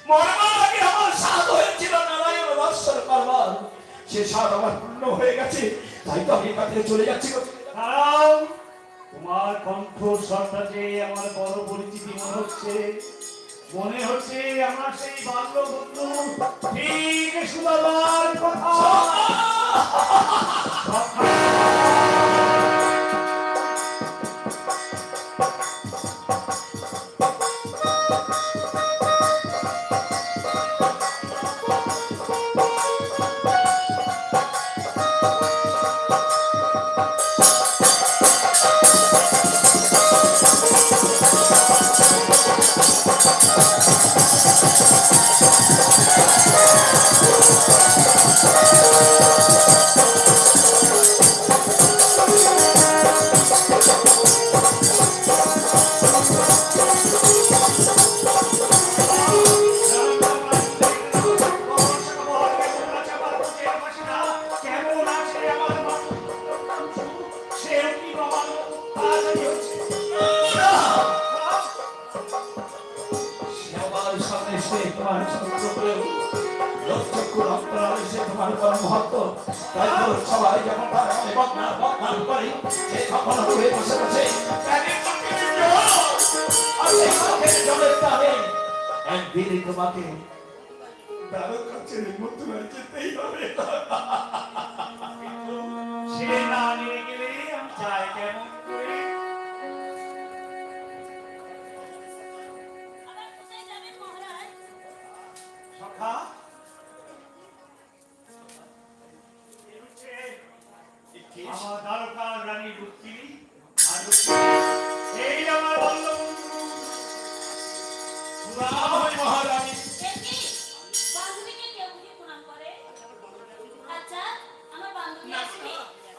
মরবার আগে আমার স্বাদ হয়েছিল নারায়ণ দর্শন করবার, সে স্বাদ আমার পূর্ণ হয়ে গেছে, তাই তো আমি এখান থেকে চলে যাচ্ছি। দাঁড়াও, তোমার কণ্ঠ স্বরটা যে আমার বড় পরিচিতি মনে হচ্ছে। মনে হচ্ছে আমার সেই বাল্যবন্ধু ঠিক সুদামার কথা। সবাই যখন বদনাম বদনাম করে সে তখন উড়ে বসে বসে একদিনে তোমাকে দ্বারকা ছেড়ে মথুরায় যেতেই হবে। সে না নিয়ে গেলে আমি চাই কেমন করে? সখা, আমার দ্বারকার রানী রুক্মিণী আর এই আমার বল্লবন্ধু মহারানী।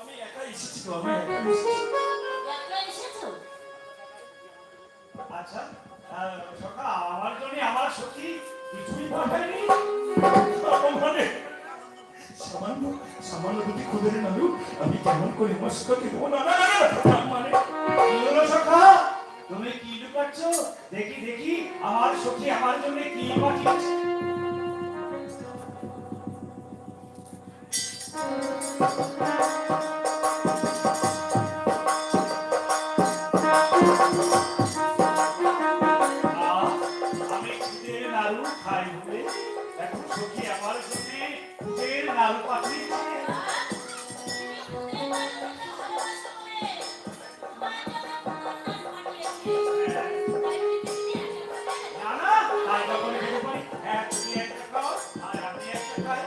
আমি একাই এসেছি তো, আমি একাই এসেছি। আচ্ছা সখা, আমার জন্য আমার সখী কিছুই পাঠায়নি? মানে সামান্য সামান্য দুটি খুদের নাড়ু আমি কেমন করে মস্ককে দেবো? না না না, মানে কি হলো সখা, তুমি কি লুকাচ্ছ? দেখি দেখি আমার সখী আমার জন্য কি পাঠিয়েছে। আমি খুদের নাড়ু খাই বলে এখন সখী আমার জন্য খুদের নাড়ু পাঠিয়েছে। না না, তাই যখন দিতে পারি, তুমি একটা খাও আর আমি একটা খাই।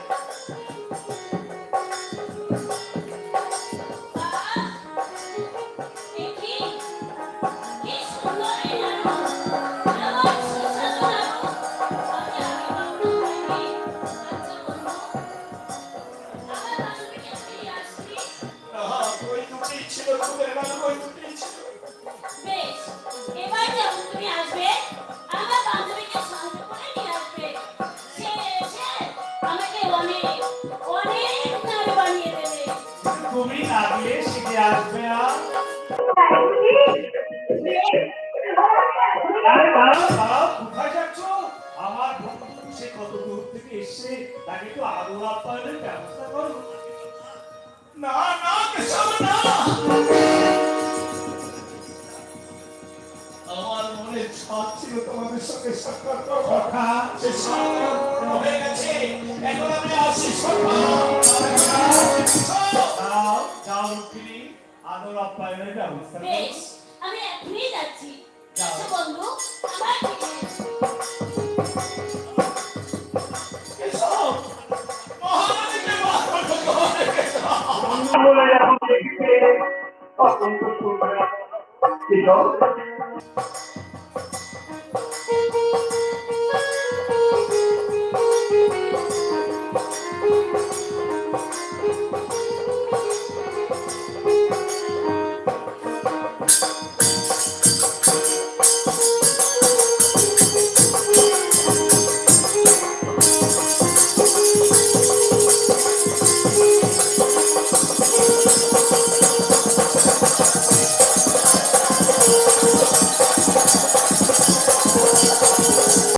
ওই দুটি ছিল খুদের নাড়ু, ওই দুটি ছিল। বেশ, এবার যখন তুমি আসবে আমার বান্ধবীকে সঙ্গে করে নিয়ে আসবে। সে এসে আমাকে অনেক অনেক নাড়ু বানিয়ে দেবে। তুমি না দিয়ে শিখে আসবে না। আরে দাঁড়াও দাঁড়াও, কোথায় যাচ্ছ? আমার বন্ধু সে কত দূর থেকে এসছে, তাকে একটু আদর আপ্যায়নের ব্যবস্থা করো। না না কেশব না, আমার মনে ছাদ ছিল তোমাদের সঙ্গে সাক্ষাৎ করবো, সে সাক্ষাৎ হয়ে গেছে। এখন আমি আসি। দাও দাও রুক্মিণী, আদর আপ্যায়নের ব্যবস্থা করো। বেশ, আমি এখনই যাচ্ছি। আচ্ছা বন্ধু, আমার দিকে এসো। কেশব, মহারানীকে মাফ করো, কেশব। বলে যখন দেখবে তখন তো শুনবে না।